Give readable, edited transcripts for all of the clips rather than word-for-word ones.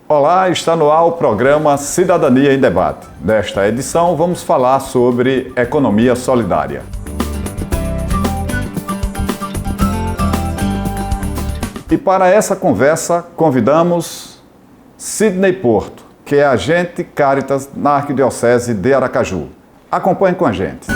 Olá, está no ar o programa Cidadania em Debate. Nesta edição, vamos falar sobre economia solidária. E para essa conversa, convidamos Sidney Porto, que é agente Caritas na Arquidiocese de Aracaju. Acompanhe com a gente.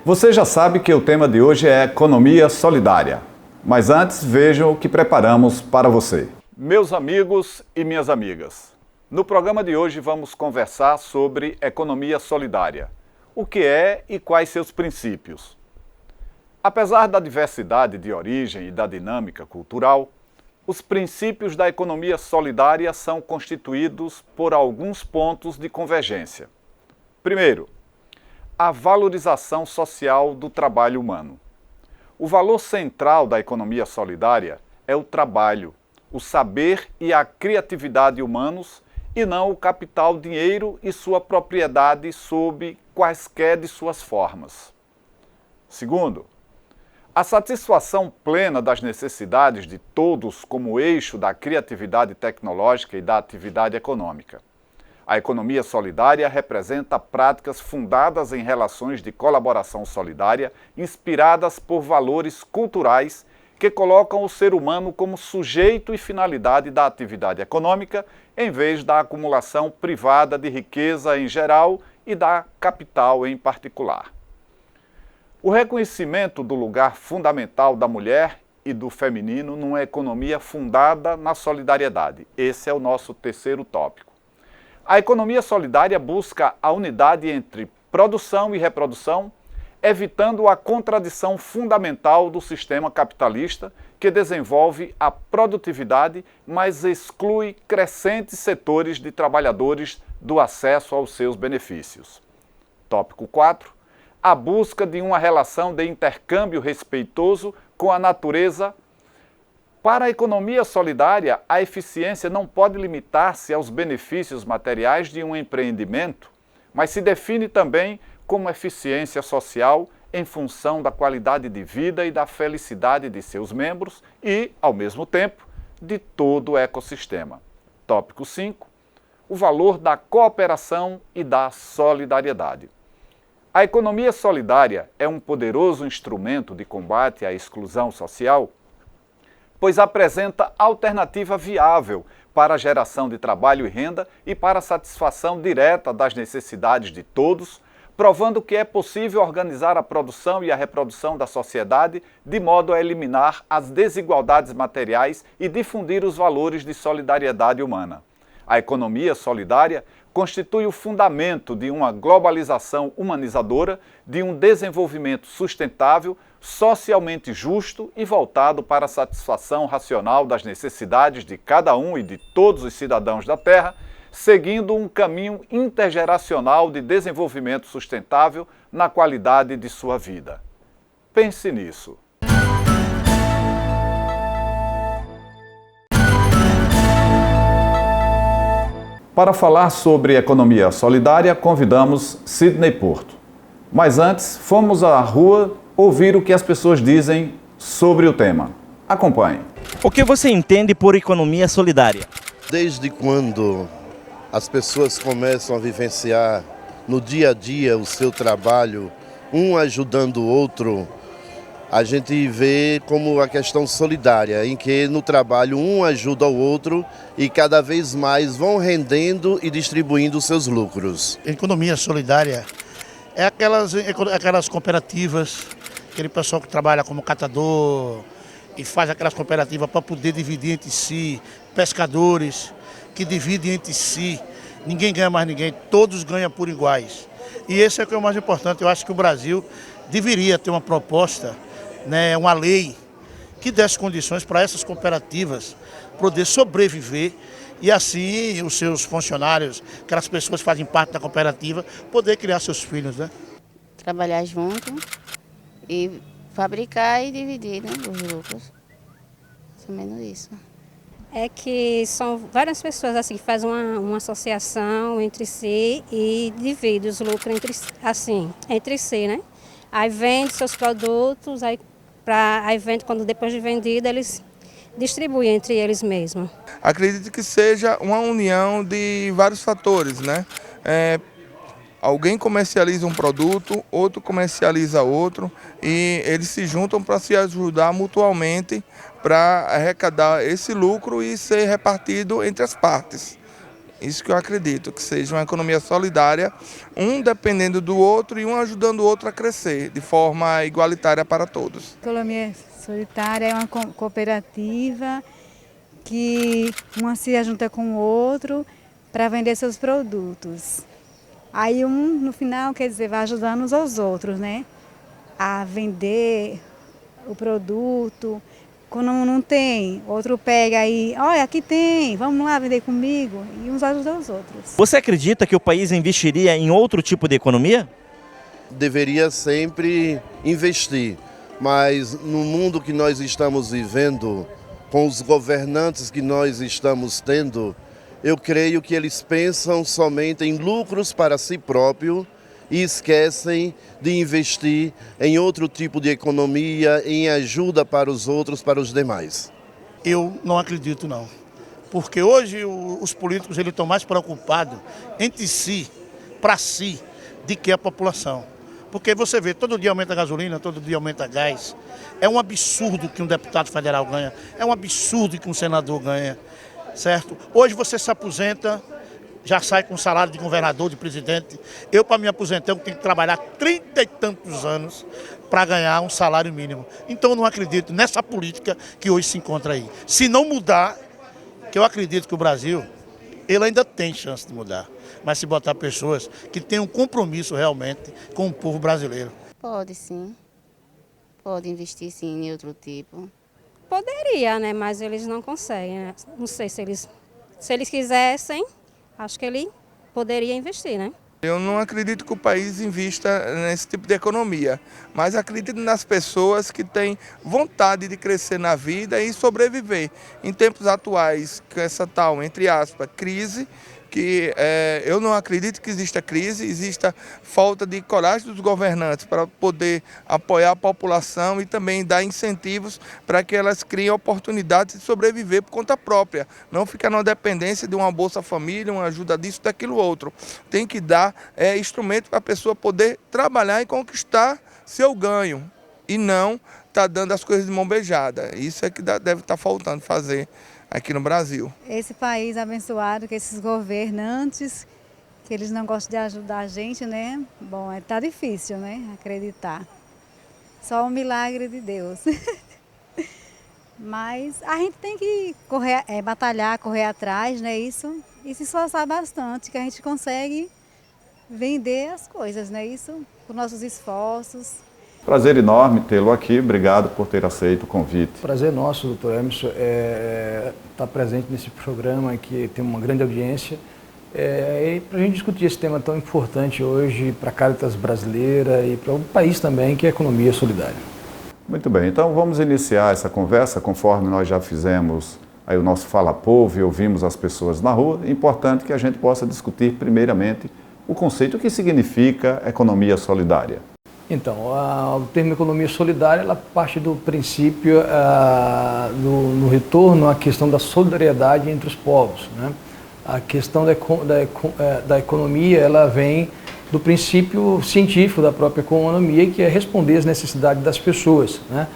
Você já sabe que o tema de hoje é economia solidária. Mas antes, vejam o que preparamos para você. Meus amigos e minhas amigas, no programa de hoje vamos conversar sobre economia solidária. O que é e quais seus princípios. Apesar da diversidade de origem e da dinâmica cultural, os princípios da economia solidária são constituídos por alguns pontos de convergência. Primeiro, a valorização social do trabalho humano. O valor central da economia solidária é o trabalho, o saber e a criatividade humanos e não o capital, dinheiro e sua propriedade sob quaisquer de suas formas. Segundo, a satisfação plena das necessidades de todos como eixo da criatividade tecnológica e da atividade econômica. A economia solidária representa práticas fundadas em relações de colaboração solidária, inspiradas por valores culturais que colocam o ser humano como sujeito e finalidade da atividade econômica, em vez da acumulação privada de riqueza em geral e da capital em particular. O reconhecimento do lugar fundamental da mulher e do feminino numa economia fundada na solidariedade. Esse é o nosso terceiro tópico. A economia solidária busca a unidade entre produção e reprodução, evitando a contradição fundamental do sistema capitalista que desenvolve a produtividade, mas exclui crescentes setores de trabalhadores do acesso aos seus benefícios. Tópico 4. A busca de uma relação de intercâmbio respeitoso com a natureza. Para a economia solidária, a eficiência não pode limitar-se aos benefícios materiais de um empreendimento, mas se define também como eficiência social em função da qualidade de vida e da felicidade de seus membros e, ao mesmo tempo, de todo o ecossistema. Tópico 5. O valor da cooperação e da solidariedade. A economia solidária é um poderoso instrumento de combate à exclusão social, pois apresenta alternativa viável para a geração de trabalho e renda e para a satisfação direta das necessidades de todos, provando que é possível organizar a produção e a reprodução da sociedade de modo a eliminar as desigualdades materiais e difundir os valores de solidariedade humana. A economia solidária constitui o fundamento de uma globalização humanizadora, de um desenvolvimento sustentável, socialmente justo e voltado para a satisfação racional das necessidades de cada um e de todos os cidadãos da Terra, seguindo um caminho intergeracional de desenvolvimento sustentável na qualidade de sua vida. Pense nisso. Para falar sobre economia solidária, convidamos Sidney Porto. Mas antes, fomos à rua ouvir o que as pessoas dizem sobre o tema. Acompanhe. O que você entende por economia solidária? Desde quando as pessoas começam a vivenciar no dia a dia o seu trabalho, um ajudando o outro, a gente vê como a questão solidária, em que no trabalho um ajuda o outro e cada vez mais vão rendendo e distribuindo seus lucros. Economia solidária é aquelas cooperativas, aquele pessoal que trabalha como catador e faz aquelas cooperativas para poder dividir entre si, pescadores que dividem entre si, ninguém ganha mais ninguém, todos ganham por iguais. E esse é o que é o mais importante. Eu acho que o Brasil deveria ter uma proposta, uma lei que desse condições para essas cooperativas poder sobreviver e assim os seus funcionários, aquelas pessoas que fazem parte da cooperativa, poder criar seus filhos, né? Trabalhar junto e fabricar e dividir, os lucros. Mais ou menos isso. É que são várias pessoas assim, que fazem uma associação entre si e dividem os lucros entre si, né? Aí vende seus produtos, aí para aí quando depois de vendido eles distribuem entre eles mesmos. Acredito que seja uma união de vários fatores, né? Alguém comercializa um produto, outro comercializa outro e eles se juntam para se ajudar mutuamente para arrecadar esse lucro e ser repartido entre as partes. Isso que eu acredito, que seja uma economia solidária, um dependendo do outro e um ajudando o outro a crescer de forma igualitária para todos. A economia solidária é uma cooperativa que uma se junta com o outro para vender seus produtos. Aí no final, quer dizer, vai ajudando uns aos outros, né? A vender o produto. Quando não tem, outro pega aí, olha, aqui tem, vamos lá vender comigo, e uns ajudam os outros. Você acredita que o país investiria em outro tipo de economia? Deveria sempre investir, mas no mundo que nós estamos vivendo, com os governantes que nós estamos tendo, eu creio que eles pensam somente em lucros para si próprio e esquecem de investir em outro tipo de economia, em ajuda para os outros, para os demais. Eu não acredito não, porque hoje os políticos eles estão mais preocupados entre si, para si, do que a população. Porque você vê, todo dia aumenta a gasolina, todo dia aumenta gás. É um absurdo que um deputado federal ganha, é um absurdo que um senador ganha, certo? Hoje você se aposenta, já sai com salário de governador, de presidente. Eu, para me aposentar, eu tenho que trabalhar 30 e tantos anos para ganhar um salário mínimo. Então eu não acredito nessa política que hoje se encontra aí. Se não mudar, que eu acredito que o Brasil, ele ainda tem chance de mudar. Mas se botar pessoas que tenham um compromisso realmente com o povo brasileiro. Pode sim. Pode investir sim em outro tipo. Poderia, né? Mas eles não conseguem, né? Não sei se eles quisessem, acho que ele poderia investir, né? Eu não acredito que o país invista nesse tipo de economia, mas acredito nas pessoas que têm vontade de crescer na vida e sobreviver. Em tempos atuais, com essa tal, entre aspas, crise, que eu não acredito que exista crise, exista falta de coragem dos governantes para poder apoiar a população e também dar incentivos para que elas criem oportunidades de sobreviver por conta própria. Não ficar na dependência de uma Bolsa Família, uma ajuda disso, daquilo outro. Tem que dar instrumento para a pessoa poder trabalhar e conquistar seu ganho e não estar dando as coisas de mão beijada. Isso é que deve estar faltando fazer aqui no Brasil. Esse país abençoado, que esses governantes, que eles não gostam de ajudar a gente, né? Bom, tá difícil, né? Acreditar. Só um milagre de Deus. Mas a gente tem que correr, batalhar, correr atrás, né? Isso, e se esforçar bastante, que a gente consegue vender as coisas, né? Isso, com nossos esforços. Prazer enorme tê-lo aqui, obrigado por ter aceito o convite. Prazer nosso, doutor Emerson, estar presente nesse programa que tem uma grande audiência e para a gente discutir esse tema tão importante hoje para a Caritas brasileira e para o país também, que é a economia solidária. Muito bem, então vamos iniciar essa conversa conforme nós já fizemos aí o nosso Fala Povo e ouvimos as pessoas na rua. É importante que a gente possa discutir primeiramente o conceito, o que significa economia solidária. Então, o termo economia solidária, ela parte do princípio no retorno à questão da solidariedade entre os povos, né? A questão da economia, ela vem do princípio científico da própria economia, que é responder às necessidades das pessoas, né?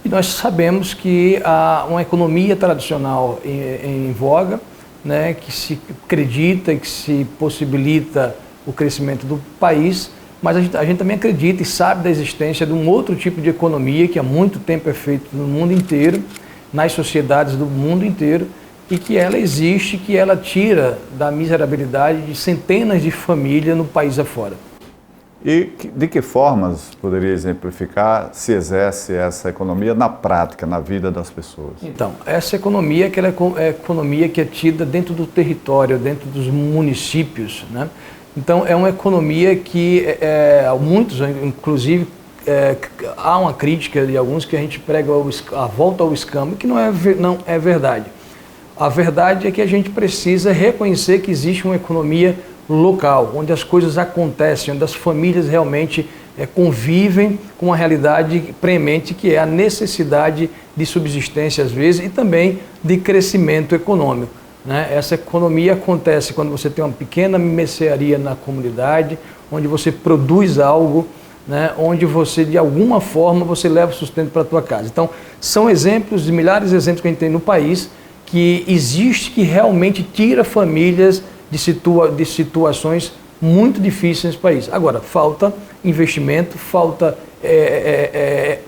E nós sabemos que uma economia tradicional em voga, né, que se acredita, que se possibilita o crescimento do país, mas a gente também acredita e sabe da existência de um outro tipo de economia que há muito tempo é feito no mundo inteiro, nas sociedades do mundo inteiro, e que ela existe, que ela tira da miserabilidade de centenas de famílias no país afora. E de que formas poderia exemplificar se exerce essa economia na prática, na vida das pessoas? Então, essa economia é economia que é tida dentro do território, dentro dos municípios, né? Então, é uma economia que muitos, inclusive, há uma crítica de alguns que a gente prega a volta ao escambo, que não é verdade. A verdade é que a gente precisa reconhecer que existe uma economia local, onde as coisas acontecem, onde as famílias realmente convivem com uma realidade premente que é a necessidade de subsistência às vezes e também de crescimento econômico, né? Essa economia acontece quando você tem uma pequena mercearia na comunidade, onde você produz algo, né, onde você, de alguma forma, você leva o sustento para a tua casa. Então, são exemplos, de milhares de exemplos que a gente tem no país, que existe, que realmente tira famílias de situações muito difíceis nesse país. Agora, falta investimento, falta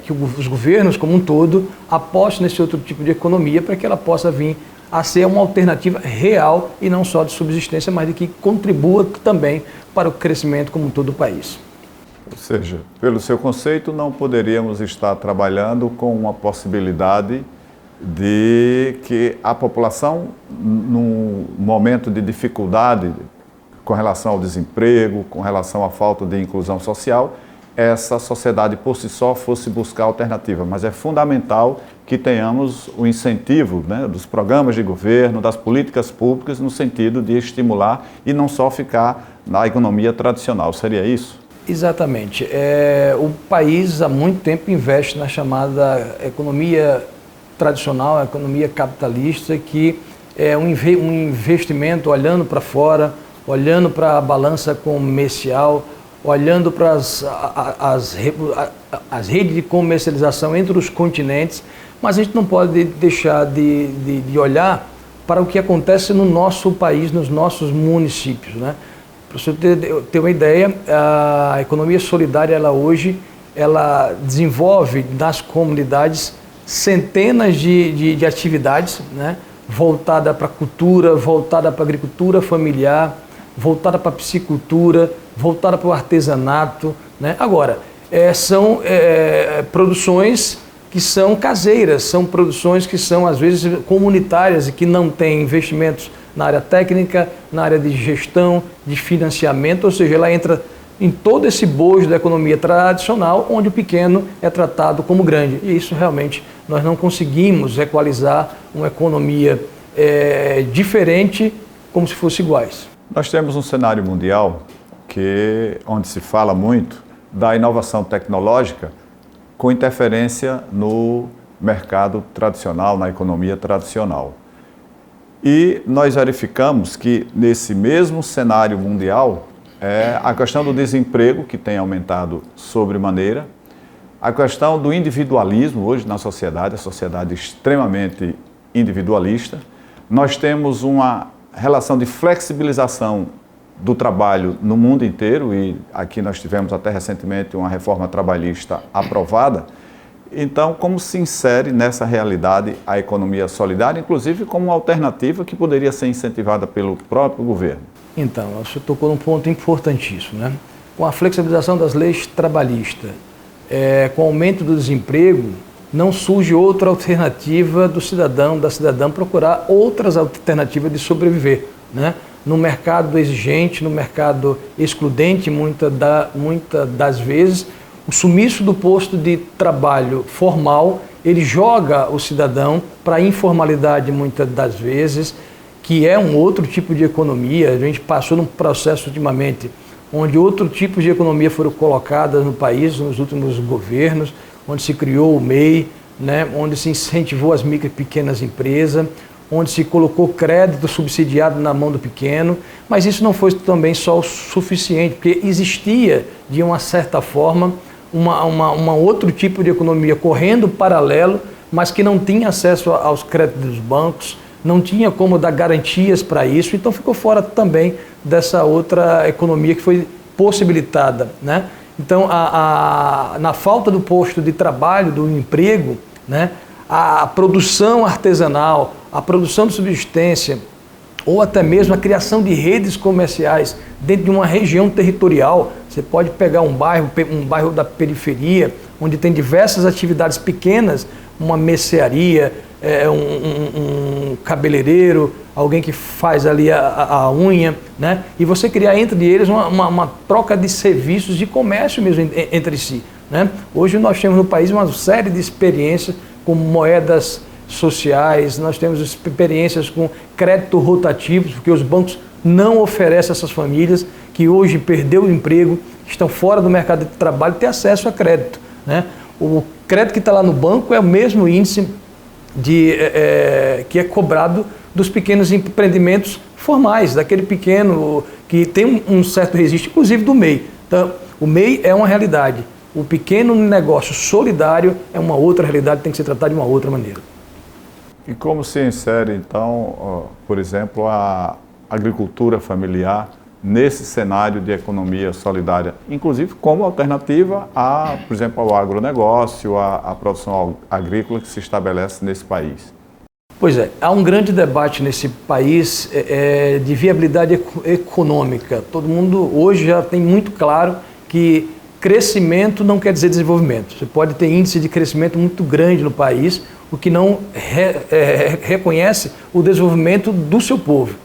que os governos como um todo apostem nesse outro tipo de economia para que ela possa vir a ser uma alternativa real e não só de subsistência, mas de que contribua também para o crescimento como um todo do país. Ou seja, pelo seu conceito, não poderíamos estar trabalhando com uma possibilidade de que a população, num momento de dificuldade com relação ao desemprego, com relação à falta de inclusão social, essa sociedade por si só fosse buscar alternativa. Mas é fundamental que tenhamos o incentivo, né, dos programas de governo, das políticas públicas, no sentido de estimular e não só ficar na economia tradicional. Seria isso? Exatamente. O país há muito tempo investe na chamada economia tradicional, a economia capitalista, que é um investimento olhando para fora, olhando para a balança comercial, olhando para as redes de comercialização entre os continentes, mas a gente não pode deixar de olhar para o que acontece no nosso país, nos nossos municípios, né? Para você ter uma ideia, a economia solidária, ela hoje, ela desenvolve nas comunidades centenas de atividades, né? Voltada para a cultura, voltada para a agricultura familiar, voltada para a piscicultura, voltada para o artesanato, né? Agora, são produções que são caseiras, são produções que são às vezes comunitárias e que não têm investimentos na área técnica, na área de gestão, de financiamento, ou seja, ela entra em todo esse bojo da economia tradicional, onde o pequeno é tratado como grande. E isso realmente nós não conseguimos equalizar uma economia diferente como se fossem iguais. Nós temos um cenário mundial onde se fala muito da inovação tecnológica com interferência no mercado tradicional, na economia tradicional. E nós verificamos que nesse mesmo cenário mundial, a questão do desemprego, que tem aumentado sobremaneira, a questão do individualismo hoje na sociedade, a sociedade extremamente individualista. Nós temos uma relação de flexibilização do trabalho no mundo inteiro, e aqui nós tivemos até recentemente uma reforma trabalhista aprovada. Então, como se insere nessa realidade a economia solidária, inclusive como uma alternativa que poderia ser incentivada pelo próprio governo? Então, você tocou num ponto importantíssimo, né? Com a flexibilização das leis trabalhistas, com o aumento do desemprego, não surge outra alternativa do cidadão, da cidadã procurar outras alternativas de sobreviver, né? No mercado exigente, no mercado excludente, muitas das vezes, o sumiço do posto de trabalho formal, ele joga o cidadão para a informalidade muitas das vezes, que é um outro tipo de economia. A gente passou num processo ultimamente onde outro tipo de economia foram colocadas no país, nos últimos governos, onde se criou o MEI, né, onde se incentivou as micro e pequenas empresas, onde se colocou crédito subsidiado na mão do pequeno, mas isso não foi também só o suficiente, porque existia, de uma certa forma, uma outro tipo de economia correndo paralelo, mas que não tinha acesso aos créditos dos bancos, não tinha como dar garantias para isso, então ficou fora também dessa outra economia que foi possibilitada, né? Então, na falta do posto de trabalho, do emprego, né, a produção artesanal, a produção de subsistência, ou até mesmo a criação de redes comerciais dentro de uma região territorial. Você pode pegar um bairro da periferia, onde tem diversas atividades pequenas, uma mercearia, um cabeleireiro, alguém que faz ali a unha, né? E você criar entre eles uma troca de serviços, de comércio mesmo entre si, né? Hoje nós temos no país uma série de experiências com moedas sociais, nós temos experiências com crédito rotativo, porque os bancos não oferecem a essas famílias que hoje perdeu o emprego, estão fora do mercado de trabalho, ter acesso a crédito, né? O crédito que está lá no banco é o mesmo índice que é cobrado dos pequenos empreendimentos formais, daquele pequeno que tem um certo registro, inclusive do MEI. Então, o MEI é uma realidade. O pequeno negócio solidário é uma outra realidade, tem que ser tratado de uma outra maneira. E como se insere, então, por exemplo, a agricultura familiar nesse cenário de economia solidária, inclusive como alternativa, por exemplo, ao agronegócio, à produção agrícola que se estabelece nesse país? Pois é, há um grande debate nesse país de viabilidade econômica. Todo mundo hoje já tem muito claro que crescimento não quer dizer desenvolvimento. Você pode ter índice de crescimento muito grande no país, o que não reconhece o desenvolvimento do seu povo.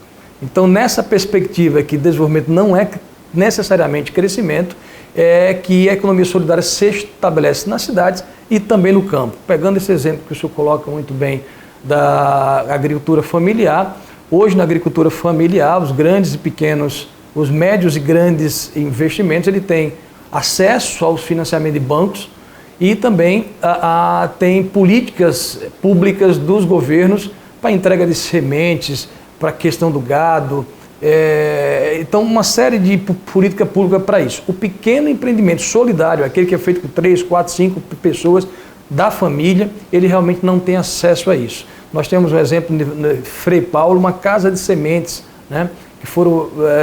Então, nessa perspectiva que desenvolvimento não é necessariamente crescimento, é que a economia solidária se estabelece nas cidades e também no campo. Pegando esse exemplo que o senhor coloca muito bem da agricultura familiar, hoje na agricultura familiar, os grandes e pequenos, os médios e grandes investimentos, ele tem acesso aos financiamentos de bancos e também tem políticas públicas dos governos para entrega de sementes, para a questão do gado, então uma série de política pública para isso. O pequeno empreendimento solidário, aquele que é feito com 3, 4, 5 pessoas da família, ele realmente não tem acesso a isso. Nós temos um exemplo de Frei Paulo, uma casa de sementes, né, que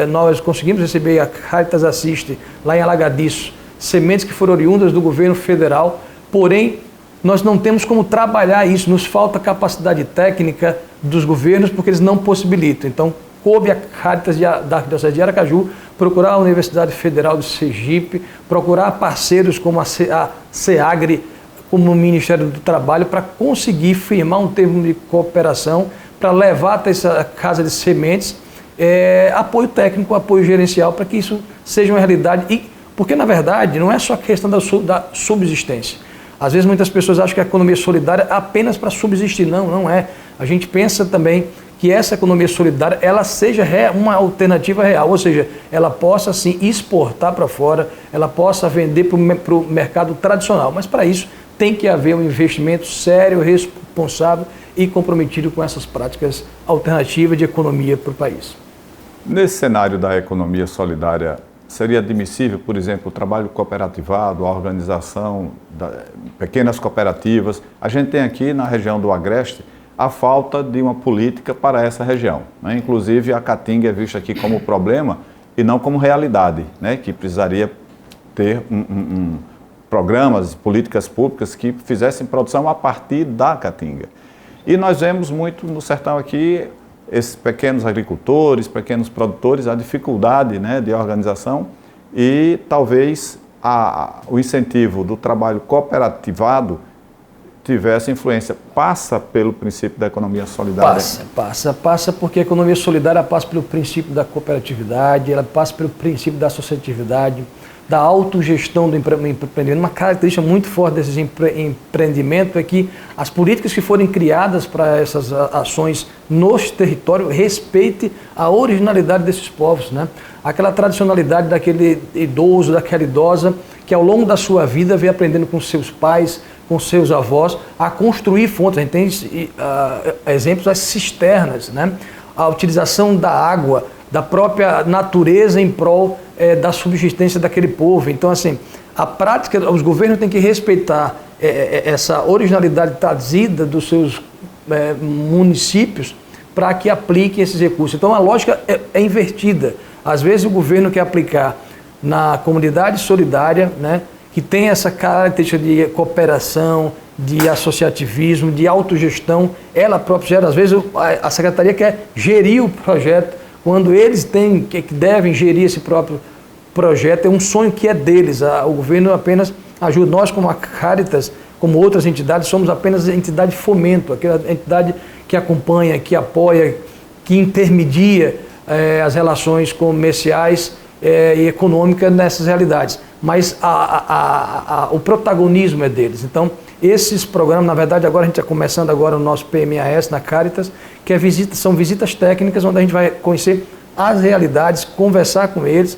nós conseguimos receber, a Caritas Assiste, lá em Alagadiço, sementes que foram oriundas do governo federal, porém, nós não temos como trabalhar isso, nos falta capacidade técnica dos governos, porque eles não possibilitam. Então, coube a Caritas da Arquidiocese de Aracaju procurar a Universidade Federal de Sergipe, procurar parceiros como a SEAGRE, como o Ministério do Trabalho, para conseguir firmar um termo de cooperação, para levar até essa casa de sementes apoio técnico, apoio gerencial, para que isso seja uma realidade. Porque, na verdade, não é só a questão da subsistência. Às vezes muitas pessoas acham que a economia solidária é apenas para subsistir. Não, não é. A gente pensa também que essa economia solidária ela seja uma alternativa real, ou seja, ela possa sim exportar para fora, ela possa vender para o mercado tradicional. Mas para isso tem que haver um investimento sério, responsável e comprometido com essas práticas alternativas de economia para o país. Nesse cenário da economia solidária, seria admissível, por exemplo, o trabalho cooperativado, a organização de pequenas cooperativas? A gente tem aqui na região do Agreste a falta de uma política para essa região, né? Inclusive a Caatinga é vista aqui como problema e não como realidade, né? Que precisaria ter programas, políticas públicas que fizessem produção a partir da Caatinga. E nós vemos muito no sertão aqui esses pequenos agricultores, pequenos produtores, a dificuldade, né, de organização e talvez o incentivo do trabalho cooperativado tivesse influência. Passa pelo princípio da economia solidária? Passa porque a economia solidária passa pelo princípio da cooperatividade, ela passa pelo princípio da associatividade, da autogestão do empreendimento. Uma característica muito forte desses empreendimentos é que as políticas que forem criadas para essas ações nos territórios respeitem a originalidade desses povos, né? Aquela tradicionalidade daquele idoso, daquela idosa, que ao longo da sua vida vem aprendendo com seus pais, com seus avós, a construir fontes. A gente tem exemplos das cisternas, né? A utilização da água, da própria natureza em prol da subsistência daquele povo. Então, assim, a prática, os governos têm que respeitar essa originalidade trazida dos seus municípios para que apliquem esses recursos. Então, a lógica é invertida. Às vezes, o governo quer aplicar na comunidade solidária, né, que tem essa característica de cooperação, de associativismo, de autogestão, ela própria gera. Às vezes, a secretaria quer gerir o projeto, quando eles que devem gerir esse próprio projeto, é um sonho que é deles. O governo apenas ajuda. Nós, como a Caritas, como outras entidades, somos apenas a entidade de fomento, aquela entidade que acompanha, que apoia, que intermedia as relações comerciais e econômicas nessas realidades. Mas o protagonismo é deles. Então, esses programas, na verdade, agora a gente está começando agora o nosso PMAS na Caritas, que são visitas técnicas onde a gente vai conhecer as realidades, conversar com eles,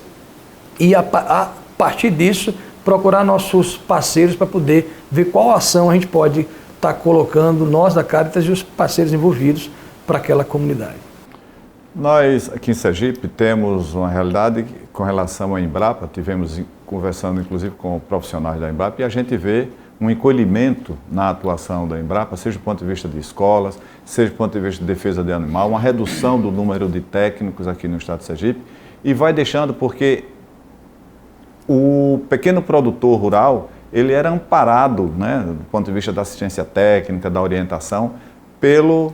e a partir disso procurar nossos parceiros para poder ver qual ação a gente pode estar colocando, nós da Caritas e os parceiros envolvidos, para aquela comunidade. Nós aqui em Sergipe temos uma realidade com relação à Embrapa, tivemos conversando inclusive com profissionais da Embrapa e a gente vê um encolhimento na atuação da Embrapa, seja do ponto de vista de escolas, seja do ponto de vista de defesa de animal, uma redução do número de técnicos aqui no estado de Sergipe e vai deixando porque o pequeno produtor rural, ele era amparado, né, do ponto de vista da assistência técnica, da orientação, pela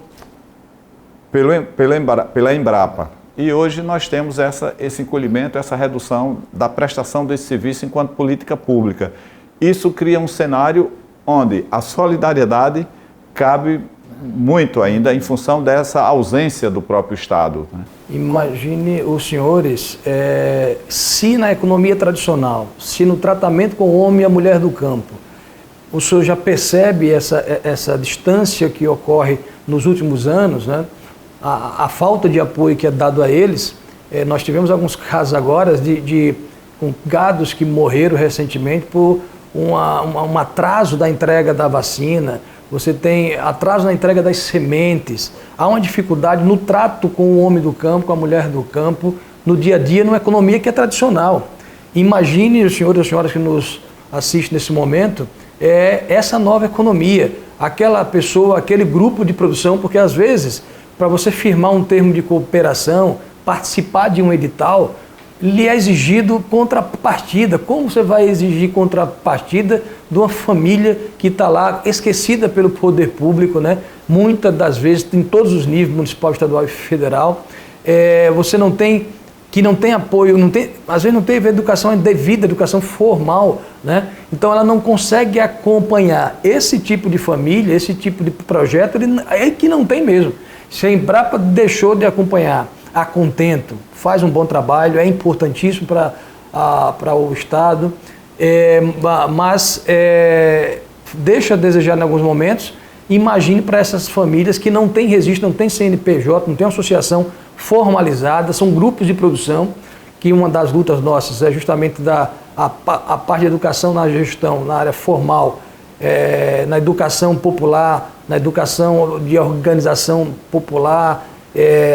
Embrapa. E hoje nós temos esse encolhimento, essa redução da prestação desse serviço enquanto política pública. Isso cria um cenário onde a solidariedade cabe muito ainda em função dessa ausência do próprio Estado. Né? Imagine os senhores, se na economia tradicional, se no tratamento com o homem e a mulher do campo, o senhor já percebe essa distância que ocorre nos últimos anos, né? A falta de apoio que é dado a eles. Nós tivemos alguns casos agora com gados que morreram recentemente por um atraso da entrega da vacina. Você tem atraso na entrega das sementes. Há uma dificuldade no trato com o homem do campo, com a mulher do campo, no dia a dia, numa economia que é tradicional. Imagine, os senhores e as senhoras que nos assistem nesse momento, essa nova economia, aquela pessoa, aquele grupo de produção, porque às vezes, para você firmar um termo de cooperação, participar de um edital, lhe é exigido contrapartida. Como você vai exigir contrapartida de uma família que está lá esquecida pelo poder público, né? Muitas das vezes, em todos os níveis, municipal, estadual e federal, você não tem apoio, às vezes não teve educação devida, educação formal, né? Então ela não consegue acompanhar esse tipo de família, esse tipo de projeto, que não tem mesmo. Se a Embrapa deixou de acompanhar a contento, faz um bom trabalho, é importantíssimo para o Estado, mas deixa a desejar em alguns momentos. Imagine para essas famílias que não têm registro, não tem CNPJ, não tem associação formalizada, são grupos de produção, que uma das lutas nossas é justamente a parte de educação na gestão, na área formal, na educação popular, na educação de organização popular,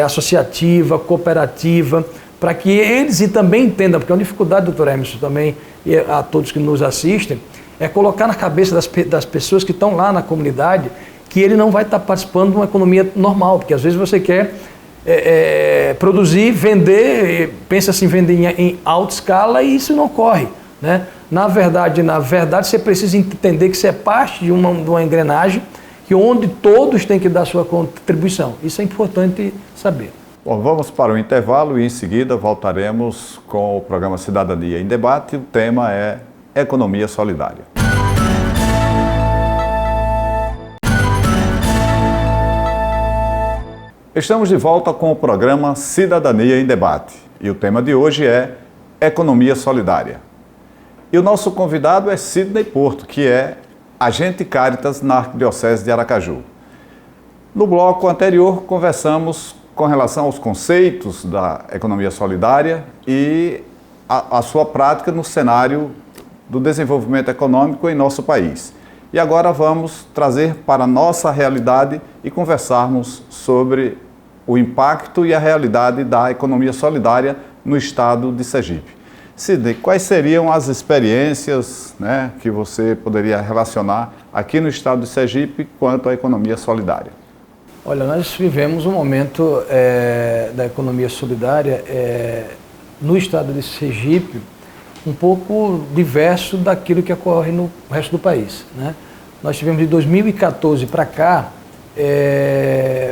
associativa, cooperativa, para que eles também entendam, porque é uma dificuldade, doutor Emerson, também, e a todos que nos assistem, é colocar na cabeça das pessoas que estão lá na comunidade que ele não vai estar participando de uma economia normal, porque às vezes você quer produzir, vender, pensa assim, vender em alta escala e isso não ocorre, né? Na verdade, você precisa entender que você é parte de uma engrenagem que onde todos têm que dar sua contribuição. Isso é importante saber. Bom, vamos para o intervalo e em seguida voltaremos com o programa Cidadania em Debate. O tema é Economia Solidária. Estamos de volta com o programa Cidadania em Debate e o tema de hoje é Economia Solidária. E o nosso convidado é Sidney Porto, que é agente Caritas na Arquidiocese de Aracaju. No bloco anterior, conversamos com relação aos conceitos da economia solidária e a sua prática no cenário do desenvolvimento econômico em nosso país. E agora vamos trazer para a nossa realidade e conversarmos sobre o impacto e a realidade da economia solidária no estado de Sergipe. Sidney, quais seriam as experiências, né, que você poderia relacionar aqui no estado de Sergipe quanto à economia solidária? Olha, nós vivemos um momento da economia solidária no estado de Sergipe um pouco diverso daquilo que ocorre no resto do país, né? Nós tivemos de 2014 para cá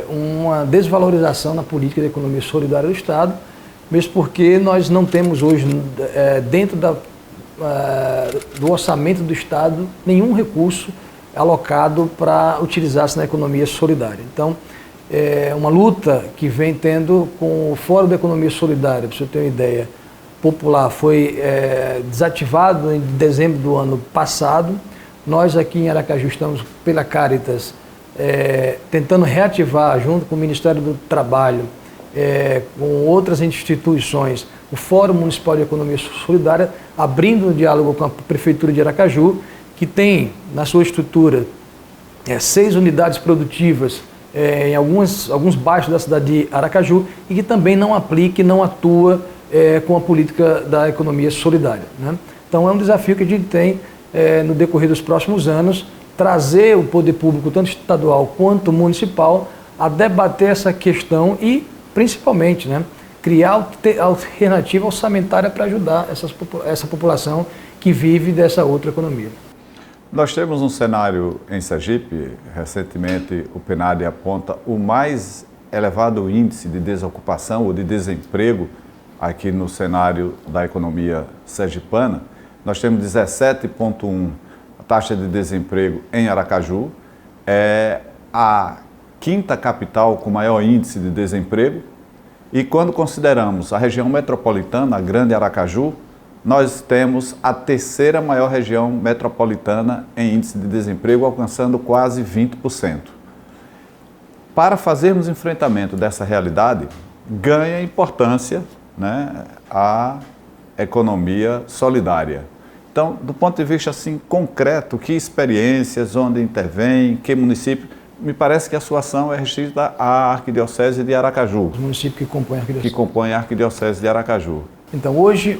uma desvalorização na política de economia solidária do estado, mesmo porque nós não temos hoje, dentro do orçamento do Estado, nenhum recurso alocado para utilizar-se na economia solidária. Então, uma luta que vem tendo com o Fórum da Economia Solidária, para você ter uma ideia, popular, foi desativado em dezembro do ano passado. Nós aqui em Aracaju estamos, pela Caritas, tentando reativar, junto com o Ministério do Trabalho, com outras instituições, o Fórum Municipal de Economia Solidária, abrindo um diálogo com a Prefeitura de Aracaju, que tem na sua estrutura 6 unidades produtivas em alguns bairros da cidade de Aracaju e que também não aplica e não atua com a política da economia solidária, né? Então é um desafio que a gente tem no decorrer dos próximos anos, trazer o poder público, tanto estadual quanto municipal, a debater essa questão e, principalmente, né, criar alternativa orçamentária para ajudar essa população que vive dessa outra economia. Nós temos um cenário em Sergipe, recentemente o PNAD aponta o mais elevado índice de desocupação ou de desemprego aqui no cenário da economia sergipana. Nós temos 17,1% a taxa de desemprego em Aracaju, é a 5ª capital com maior índice de desemprego, e quando consideramos a região metropolitana, a Grande Aracaju, nós temos a 3ª maior região metropolitana em índice de desemprego, alcançando quase 20%. Para fazermos enfrentamento dessa realidade, ganha importância, né, a economia solidária. Então, do ponto de vista assim, concreto, que experiências, onde intervém, que município, me parece que a sua ação é restrita à Arquidiocese de Aracaju. Os municípios que compõem a Arquidiocese. Que compõem a Arquidiocese de Aracaju. Então, hoje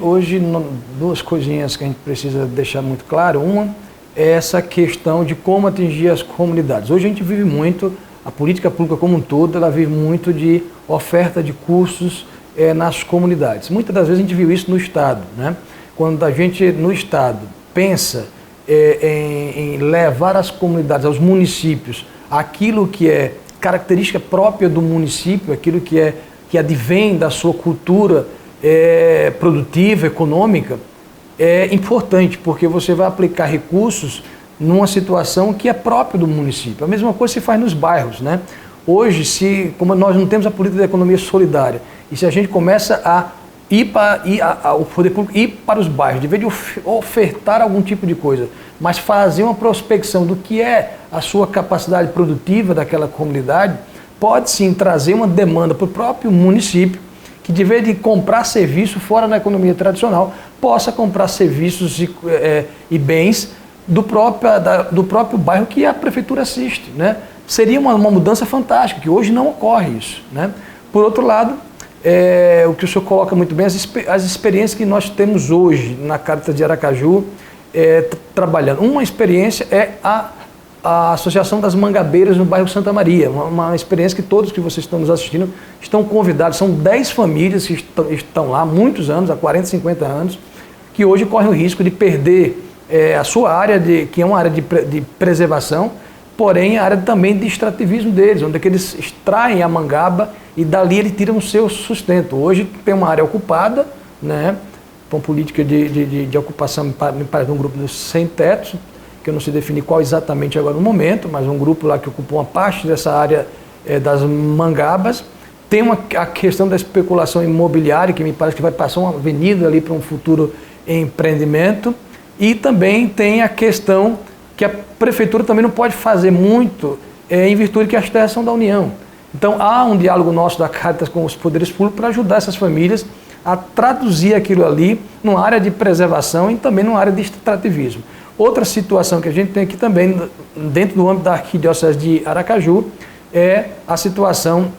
duas coisinhas que a gente precisa deixar muito claro. Uma é essa questão de como atingir as comunidades. Hoje a gente vive muito, a política pública como um todo, ela vive muito de oferta de cursos nas comunidades. Muitas das vezes a gente viu isso no Estado, né? Quando a gente, no Estado, pensa em levar às comunidades, aos municípios, aquilo que é característica própria do município, aquilo que advém da sua cultura produtiva, econômica, é importante, porque você vai aplicar recursos numa situação que é própria do município. A mesma coisa se faz nos bairros, né? Hoje, como nós não temos a política da economia solidária, e se a gente começa a o poder público ir para os bairros, de vez de ofertar algum tipo de coisa, mas fazer uma prospecção do que é a sua capacidade produtiva daquela comunidade, pode sim trazer uma demanda para o próprio município, que de vez de comprar serviço fora da economia tradicional, possa comprar serviços e bens do próprio bairro que a prefeitura assiste, né? Seria uma mudança fantástica, que hoje não ocorre isso, né? Por outro lado, o que o senhor coloca muito bem, as experiências que nós temos hoje na Caritas de Aracaju, trabalhando. Uma experiência é a Associação das Mangabeiras no bairro Santa Maria, uma experiência que todos que vocês estão nos assistindo estão convidados. São 10 famílias que estão lá há muitos anos, há 40, 50 anos, que hoje correm o risco de perder a sua área, que é uma área de preservação, porém a área também de extrativismo deles, onde é que eles extraem a mangaba e dali eles tiram o seu sustento. Hoje tem uma área ocupada, né, com política de ocupação, me parece, de um grupo dos sem-tetos, que eu não sei definir qual exatamente agora no momento, mas um grupo lá que ocupou uma parte dessa área das mangabas. Tem a questão da especulação imobiliária, que me parece que vai passar uma avenida ali para um futuro empreendimento. E também tem a questão que a prefeitura também não pode fazer muito em virtude que as terras são da União. Então há um diálogo nosso da Caritas com os poderes públicos para ajudar essas famílias a traduzir aquilo ali numa área de preservação e também numa área de extrativismo. Outra situação que a gente tem aqui também, dentro do âmbito da Arquidiocese de Aracaju, é a situação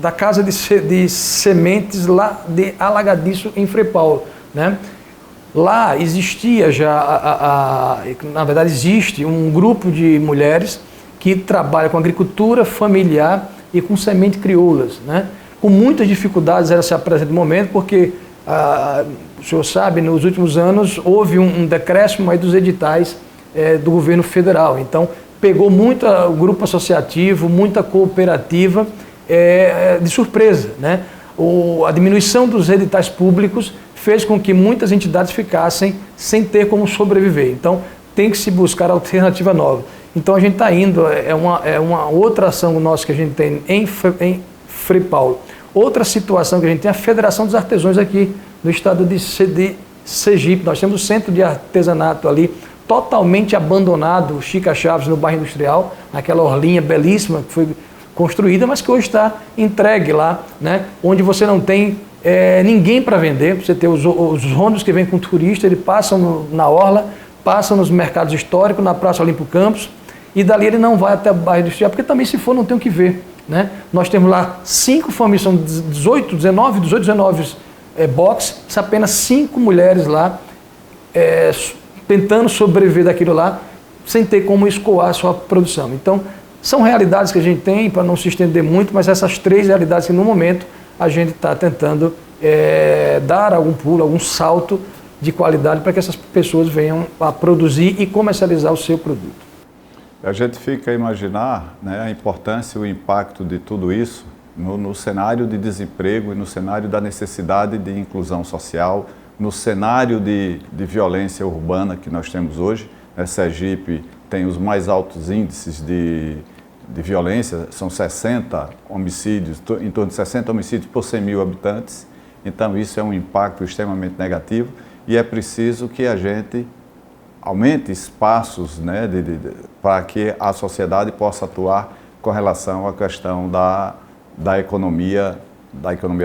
da Casa de Sementes lá de Alagadiço, em Frei Paulo, né? Lá existia já, na verdade existe um grupo de mulheres que trabalha com agricultura familiar e com semente crioulas, né? Com muitas dificuldades ela se apresenta no momento, porque o senhor sabe, nos últimos anos houve um decréscimo aí dos editais do governo federal. Então pegou muito o grupo associativo, muita cooperativa de surpresa, né? A diminuição dos editais públicos fez com que muitas entidades ficassem sem ter como sobreviver. Então tem que se buscar alternativa nova. Então a gente está indo, é uma outra ação nossa que a gente tem em Frei Paulo. Outra situação que a gente tem é a Federação dos Artesãos aqui no estado de Sergipe. Nós temos o centro de artesanato ali, totalmente abandonado, Chica Chaves, no bairro Industrial, naquela orlinha belíssima que foi construída, mas que hoje está entregue lá, né? Onde você não tem ninguém para vender. Você tem os ônibus que vêm com turista, eles passam na orla, passam nos mercados históricos, na Praça Olímpio Campos, e dali ele não vai até o bairro industrial, porque também se for não tem o que ver, né? Nós temos lá 5 famílias, são 18, 19 boxes, apenas 5 mulheres lá, tentando sobreviver daquilo lá, sem ter como escoar a sua produção. Então, são realidades que a gente tem, para não se estender muito, mas essas 3 realidades que no momento a gente está tentando dar algum pulo, algum salto de qualidade para que essas pessoas venham a produzir e comercializar o seu produto. A gente fica a imaginar, né, a importância e o impacto de tudo isso no cenário de desemprego e no cenário da necessidade de inclusão social, no cenário de violência urbana que nós temos hoje. Sergipe tem os mais altos índices de violência, são 60 homicídios, em torno de 60 homicídios por 100 mil habitantes. Então isso é um impacto extremamente negativo e é preciso que a gente aumente espaços, né, para que a sociedade possa atuar com relação à questão da economia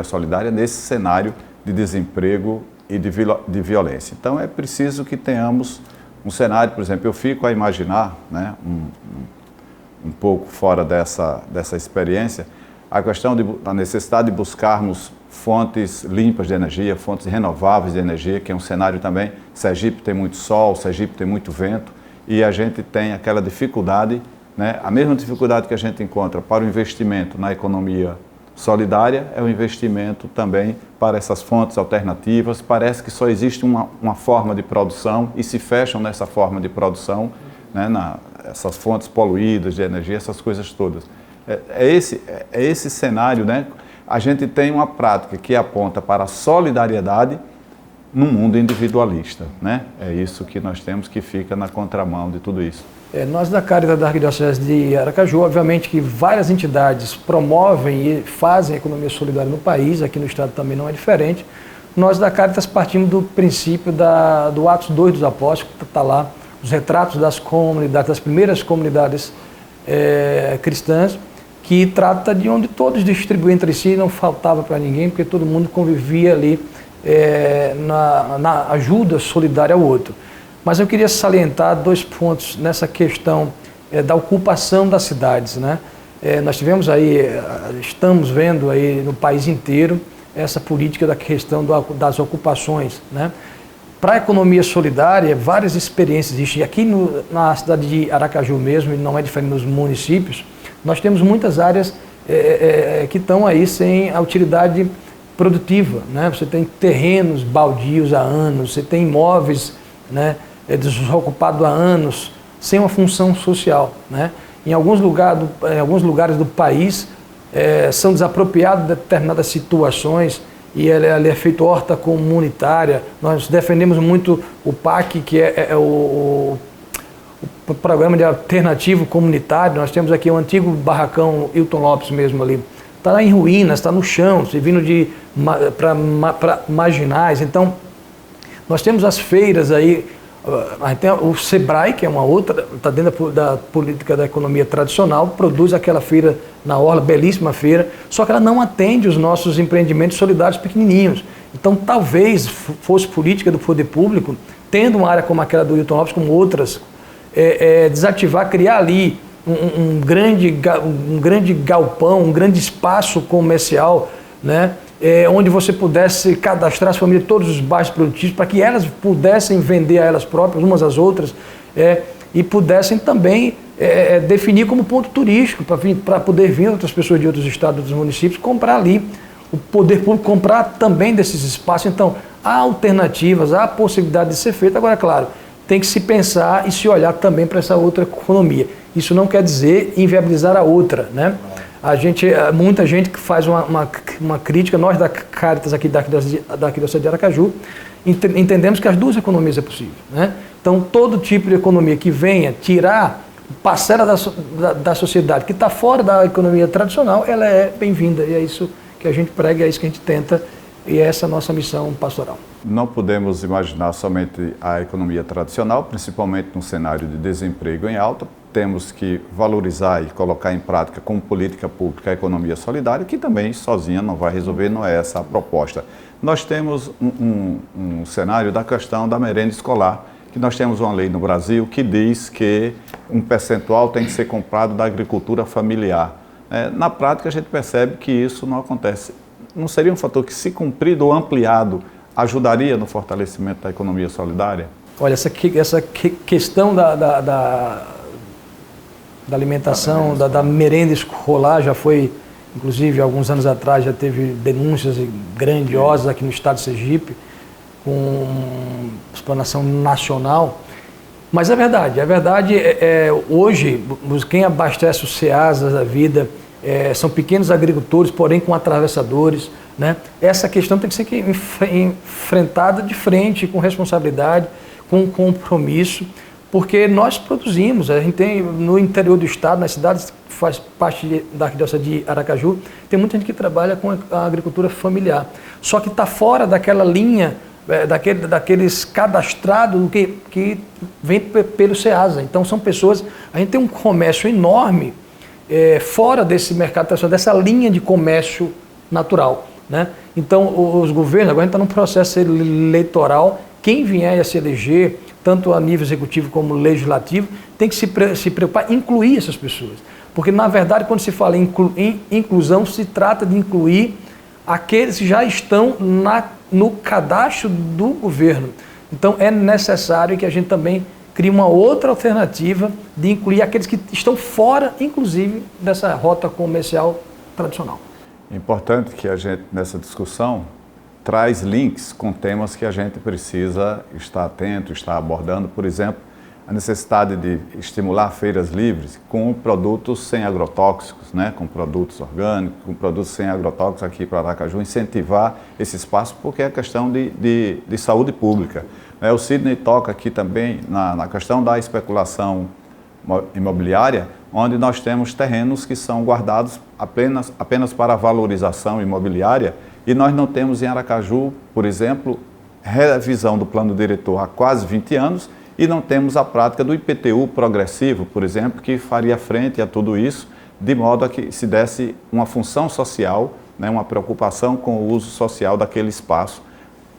solidária nesse cenário de desemprego e de violência. Então é preciso que tenhamos um cenário, por exemplo, eu fico a imaginar, né, um pouco fora dessa experiência, a questão da necessidade de buscarmos fontes limpas de energia, fontes renováveis de energia, que é um cenário também. Sergipe tem muito sol, Sergipe tem muito vento, e a gente tem aquela dificuldade, né, a mesma dificuldade que a gente encontra para o investimento na economia solidária, é o investimento também para essas fontes alternativas. Parece que só existe uma forma de produção e se fecham nessa forma de produção, né, essas fontes poluídas de energia, essas coisas todas. É esse cenário, né? A gente tem uma prática que aponta para a solidariedade num mundo individualista, né? É isso que nós temos, que fica na contramão de tudo isso. Nós da Caritas da Arquidiocese de Aracaju, obviamente que várias entidades promovem e fazem a economia solidária no país, aqui no estado também não é diferente. Nós da Caritas partimos do princípio do Atos 2 dos Apóstolos, que está lá, os retratos das comunidades, das primeiras comunidades cristãs, que trata de onde todos distribuíam entre si, não faltava para ninguém, porque todo mundo convivia ali na ajuda solidária ao outro. Mas eu queria salientar 2 pontos nessa questão da ocupação das cidades, né? Nós tivemos aí, estamos vendo aí no país inteiro essa política da questão das ocupações, né? Para a economia solidária, várias experiências existem. Aqui na cidade de Aracaju mesmo, e não é diferente nos municípios, nós temos muitas áreas que estão aí sem a utilidade produtiva, né? Você tem terrenos baldios há anos, você tem imóveis, né, desocupados há anos, sem uma função social, né? Em alguns lugares do país são desapropriadas de determinadas situações e ali é feito horta comunitária. Nós defendemos muito o PAC, que é o programa de alternativo comunitário. Nós temos aqui o antigo barracão Hilton Lopes mesmo ali. Está lá em ruínas, está no chão, servindo para marginais. Então, nós temos as feiras aí, tem o Sebrae, que é uma outra, está dentro da política da economia tradicional, produz aquela feira na orla, belíssima feira, só que ela não atende os nossos empreendimentos solidários pequenininhos. Então, talvez fosse política do poder público, tendo uma área como aquela do Hilton Lopes, como outras, desativar, criar ali um grande galpão, um grande espaço comercial, né? Onde você pudesse cadastrar as famílias de todos os bairros produtivos para que elas pudessem vender a elas próprias, umas às outras, e pudessem também definir como ponto turístico para poder vir outras pessoas de outros estados, outros municípios, comprar ali, o poder público comprar também desses espaços. Então, há alternativas, há possibilidade de ser feito. Agora, claro, tem que se pensar e se olhar também para essa outra economia. Isso não quer dizer inviabilizar a outra, né? Muita gente que faz uma crítica, nós da Caritas aqui da Arquidiocese de Aracaju, entendemos que as duas economias é possível, né? Então, todo tipo de economia que venha tirar parcela da sociedade que está fora da economia tradicional, ela é bem-vinda, e é isso que a gente prega, é isso que a gente tenta, e essa é a nossa missão pastoral. Não podemos imaginar somente a economia tradicional, principalmente num cenário de desemprego em alta, temos que valorizar e colocar em prática como política pública a economia solidária, que também sozinha não vai resolver, não é essa a proposta. Nós temos um cenário da questão da merenda escolar, que nós temos uma lei no Brasil que diz que um percentual tem que ser comprado da agricultura familiar. Na prática, a gente percebe que isso não acontece. Não seria um fator que, se cumprido ou ampliado, ajudaria no fortalecimento da economia solidária? Olha, essa questão da alimentação, da merenda escolar, já foi, inclusive, alguns anos atrás, já teve denúncias grandiosas aqui no estado de Sergipe, com explanação nacional. Mas é verdade, hoje, quem abastece os Ceasas da vida são pequenos agricultores, porém com atravessadores, né? Essa questão tem que ser enfrentada de frente, com responsabilidade, com compromisso, porque nós produzimos, a gente tem no interior do estado, nas cidades que faz parte da arquidiocese de Aracaju, tem muita gente que trabalha com a agricultura familiar, só que está fora daquela linha, daqueles cadastrados que vem pelo Ceasa. Então são pessoas, a gente tem um comércio enorme fora desse mercado tradicional, dessa linha de comércio natural, né? Então os governos, agora a gente está num processo eleitoral, quem vier a se eleger, tanto a nível executivo como legislativo, tem que se preocupar em incluir essas pessoas. Porque na verdade quando se fala em inclusão, se trata de incluir aqueles que já estão no cadastro do governo. Então é necessário que a gente também crie uma outra alternativa de incluir aqueles que estão fora, inclusive, dessa rota comercial tradicional. Importante que a gente, nessa discussão, traz links com temas que a gente precisa estar atento, estar abordando. Por exemplo, a necessidade de estimular feiras livres com produtos sem agrotóxicos, né? Com produtos orgânicos, com produtos sem agrotóxicos aqui para Aracaju, incentivar esse espaço, porque é questão de saúde pública. O Sidney toca aqui também na questão da especulação imobiliária, onde nós temos terrenos que são guardados apenas para valorização imobiliária, e nós não temos em Aracaju, por exemplo, revisão do plano diretor há quase 20 anos, e não temos a prática do IPTU progressivo, por exemplo, que faria frente a tudo isso, de modo a que se desse uma função social, né, uma preocupação com o uso social daquele espaço,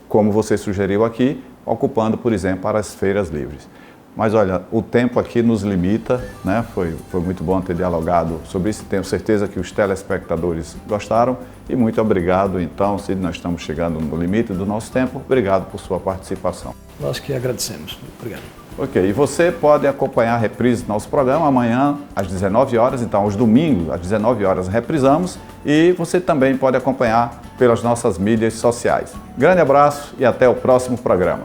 como você sugeriu aqui, ocupando, por exemplo, para as feiras livres. Mas olha, o tempo aqui nos limita, né? Foi muito bom ter dialogado sobre isso. Tenho certeza que os telespectadores gostaram e muito obrigado. Então, se nós estamos chegando no limite do nosso tempo, obrigado por sua participação. Nós que agradecemos. Obrigado. Ok, e você pode acompanhar a reprise do nosso programa amanhã às 19 horas, então aos domingos às 19 horas reprisamos, e você também pode acompanhar pelas nossas mídias sociais. Grande abraço e até o próximo programa.